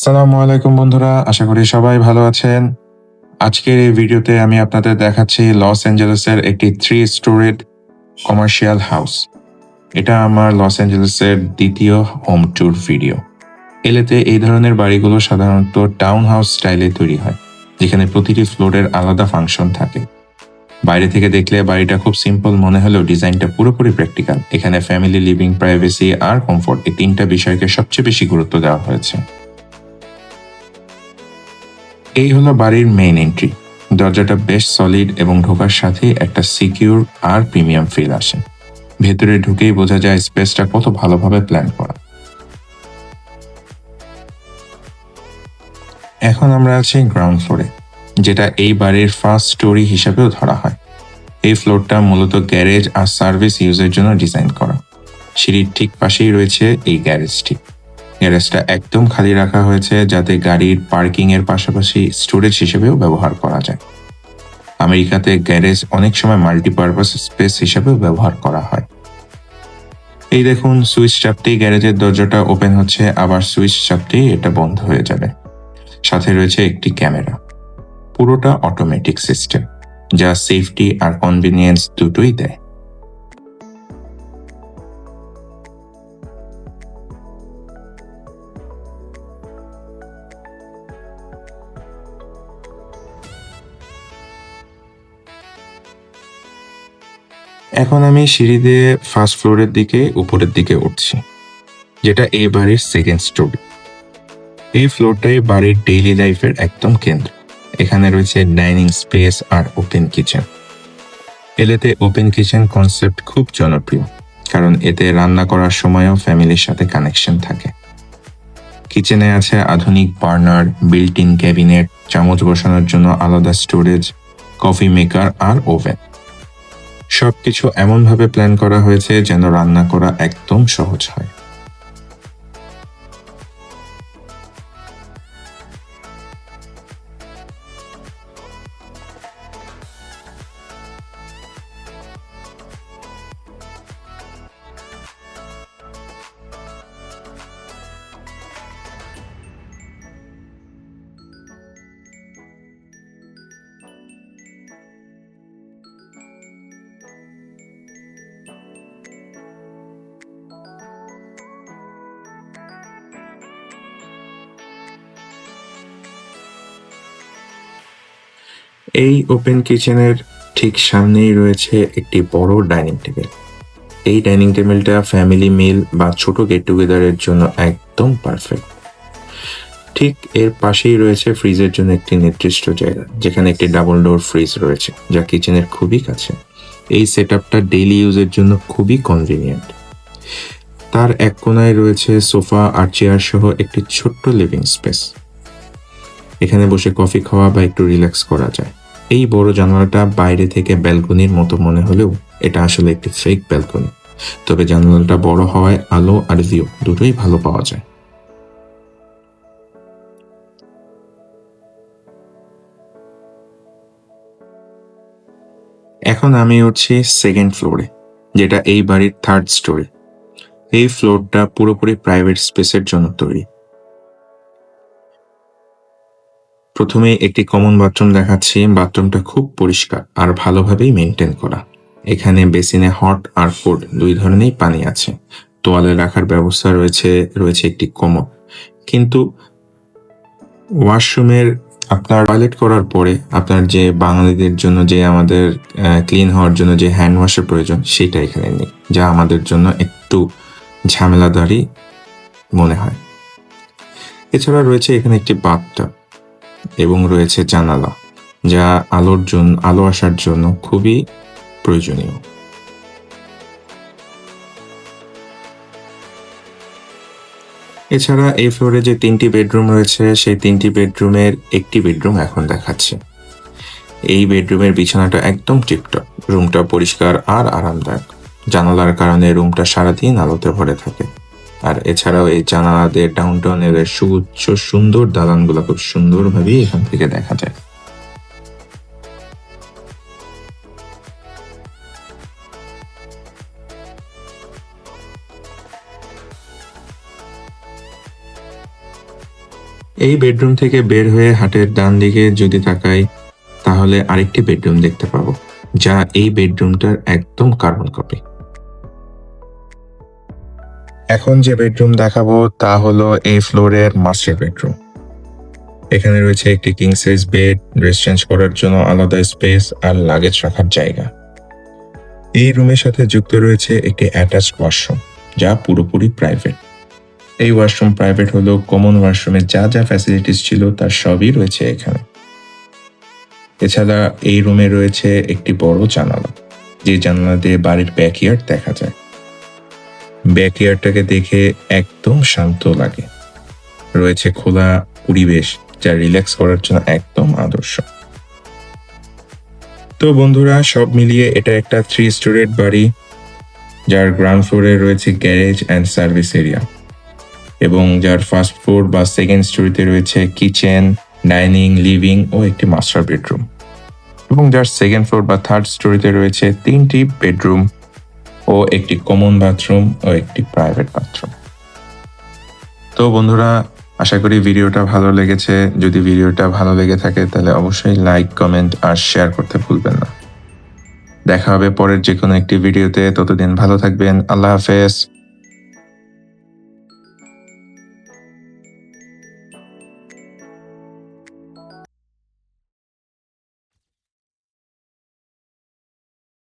আসসালামু আলাইকুম বন্ধুরা, আশা করি সবাই ভালো আছেন। আজকের এই ভিডিওতে আমি আপনাদের দেখাচ্ছি লস অ্যাঞ্জেলেসের একটি 3 স্টোরেড কমার্শিয়াল হাউস। এটা আমার লস অ্যাঞ্জেলেসের দ্বিতীয় হোম ট্যুর ভিডিও। এলেতে এই ধরনের বাড়িগুলো সাধারণত টাউন হাউস স্টাইলে তৈরি হয়, যেখানে প্রতিটি ফ্লোরের আলাদা ফাংশন থাকে। বাইরে থেকে দেখলে বাড়িটা খুব সিম্পল মনে হলেও ডিজাইনটা পুরোপুরি প্র্যাকটিক্যাল। এখানে ফ্যামিলি লিভিং, প্রাইভেসি আর কমফোর্ট এই 3টা বিষয়কে সবচেয়ে বেশি গুরুত্ব দেওয়া হয়েছে। এই হলো বাড়ির মেইন এন্ট্রি। দরজাটা বেশ সলিড এবং ঢোকার সাথেই একটা সিকিউর আর প্রিমিয়াম ফিল আসে। ভেতরে ঢুকেই বোঝা যায় স্পেসটা কত ভালোভাবে প্ল্যান করা। এখন আমরা আছি গ্রাউন্ড ফ্লোরে, যেটা এই বাড়ির ফার্স্ট স্টোরি হিসাবেও ধরা হয়। এই ফ্লোরটা মূলত গ্যারেজ আর সার্ভিস ইউজের জন্য ডিজাইন করা। সিঁড়ির ঠিক পাশেই রয়েছে এই গ্যারেজটি। গ্যারেজটা একদম খালি রাখা হয়েছে যাতে গাড়ির পার্কিং এর পাশাপাশি স্টোরেজ হিসেবেও ব্যবহার করা যায়। আমেরিকাতে গ্যারেজ অনেক সময় মাল্টিপারপাস স্পেস হিসেবেও ব্যবহার করা হয়। এই দেখুন, সুইচ চাপতেই গ্যারেজের দরজাটা ওপেন হচ্ছে, আবার সুইচ চাপতেই এটা বন্ধ হয়ে যাবে। সাথে রয়েছে একটি ক্যামেরা। পুরোটা অটোমেটিক সিস্টেম, যা সেফটি আর কনভিনিয়েন্স দুটোই দেয়। এখন আমি সিঁড়ি দিয়ে ফার্স্ট ফ্লোরের দিকে উপরের দিকে উঠছি, যেটা এই বাড়ির সেকেন্ড স্টোরি। এই ফ্লোরটাই বাড়ির ডেইলি লাইফের একদম কেন্দ্র। এখানে রয়েছে ডাইনিং স্পেস আর ওপেন কিচেন। এলেতে ওপেন কিচেন কনসেপ্ট খুব জনপ্রিয়, কারণ এতে রান্না করার সময়ও ফ্যামিলির সাথে কানেকশন থাকে। কিচেনে আছে আধুনিক বার্নার, বিল্ট ইন ক্যাবিনেট, চামচ বসানোর জন্য আলাদা স্টোরেজ, কফি মেকার আর ওভেন। সবকিছু এমনভাবে প্ল্যান করা হয়েছে যেন রান্না করা একদম সহজ হয়। এই ওপেন কিচেনের ঠিক সামনেই রয়েছে একটি বড় ডাইনিং টেবিল। এই ডাইনিং টেবিলটা ফ্যামিলি মিল বা ছোট গেট টুগেদারের জন্য একদম পারফেক্ট। ঠিক এর পাশেই রয়েছে ফ্রিজের জন্য একটি নির্দিষ্ট জায়গা, যেখানে একটি ডাবল ডোর ফ্রিজ রয়েছে, যা কিচেনের খুবই কাছে। এই সেটআপটা ডেইলি ইউজের জন্য খুবই কনভিনিয়েন্ট। তার এক কোনায় রয়েছে সোফা আর চেয়ার সহ একটি ছোট্ট লিভিং স্পেস। এখানে বসে কফি খাওয়া বা একটু রিল্যাক্স করা যায়। এই বড় জানালাটা বাইরে থেকে ব্যালকনির মতো মনে হলেও এটা আসলে একটি ফেক ব্যালকনি। তবে জানালাটা বড় হওয়ায় আলো আর ভিউ দুটোই ভালো পাওয়া যায়। এখন আমি উঠছি সেকেন্ড ফ্লোরে, যেটা এই বাড়ির থার্ড স্টোরি। এই ফ্লোরটা পুরোপুরি প্রাইভেট স্পেসের জন্য তৈরি। প্রথমে একটি কমন বাথরুম দেখাচ্ছি। বাথরুমটা খুব পরিষ্কার আর ভালোভাবেই মেনটেন করা। এখানে বেসিনে হট আর কোল্ড দুই ধরনেরই পানি আছে। তোয়ালে রাখার ব্যবস্থা রয়েছে। রয়েছে একটি কমোড। কিন্তু ওয়াশরুমের আপনার টয়লেট করার পরে আপনার যে বাঙালিদের জন্য যে আমাদের ক্লিন হওয়ার জন্য যে হ্যান্ড ওয়াশের প্রয়োজন, সেটা এখানে নেই, যা আমাদের জন্য একটু ঝামেলাদারি মনে হয়। এছাড়া রয়েছে এখানে একটি বাথটাব এবং রয়েছে জানালা, যা আলো আসার জন্য খুবই প্রয়োজনীয়। এছাড়া এই ফ্লোরে যে 3টি বেডরুম রয়েছে, সেই 3টি বেডরুমের একটি বেডরুম এখন দেখাচ্ছে। এই বেডরুমের বিছানাটা একদম টিপটপ। রুমটা পরিষ্কার আর আরামদায়ক। জানালার কারণে রুমটা সারাদিন আলোতে ভরে থাকে। আর এছাড়াও এই জানালাদের ডাউনটাউন এর সুউচ্চ সুন্দর দালানগুলো খুব সুন্দরভাবে এখান থেকে দেখা যায়। এই বেডরুম থেকে বের হয়ে হাটের ডান দিকে যদি তাকাই তাহলে আরেকটি বেডরুম দেখতে পাবো, যা এই বেডরুমটার একদম কার্বন কপি। এখন যে বেডরুম দেখাবো তা হলো এই ফ্লোরের মাস্টার বেডরুম। এখানে রয়েছে একটি king size bed, dress change করার জন্য আলাদা স্পেস আর লাগেজ রাখার জায়গা। এই রুমের সাথে যুক্ত রয়েছে একটি অ্যাটাচড ওয়াশরুম, যা পুরোপুরি প্রাইভেট। এই ওয়াশরুম প্রাইভেট হলেও কমন ওয়াশরুমে যা যা ফ্যাসিলিটিস ছিল তার সবই রয়েছে এখানে। এছাড়া এই রুমে রয়েছে একটি বড় জানালা, যে জানালা দিয়ে বাড়ির ব্যাকইয়ার্ড দেখা যায়। ব্যাকইয়ার্ডটাকে দেখে একদম শান্ত লাগে। রয়েছে খোলা পরিবেশ, যা রিল্যাক্স করার জন্য একদম আদর্শ। তো বন্ধুরা, সব মিলিয়ে এটা একটা 3 স্টোরেড বাড়ি, যার গ্রাউন্ড ফ্লোরে রয়েছে গ্যারেজ অ্যান্ড সার্ভিস এরিয়া, এবং যার ফার্স্ট ফ্লোর বা সেকেন্ড স্টোরিতে রয়েছে কিচেন, ডাইনিং, লিভিং ও একটি মাস্টার বেডরুম, এবং যার সেকেন্ড ফ্লোর বা থার্ড স্টোরিতে রয়েছে 3টি বেডরুম ও একটি কমন বাথরুম ও একটি প্রাইভেট বাথরুম। তো বন্ধুরা, আশা করি ভিডিওটা ভালো লেগেছে। যদি ভিডিওটা ভালো লেগে থাকে তাহলে অবশ্যই লাইক, কমেন্ট আর শেয়ার করতে ভুলবেন না। দেখা হবে পরের যে কোনো একটি ভিডিওতে। ততদিন ভালো থাকবেন। আল্লাহ হাফেজ।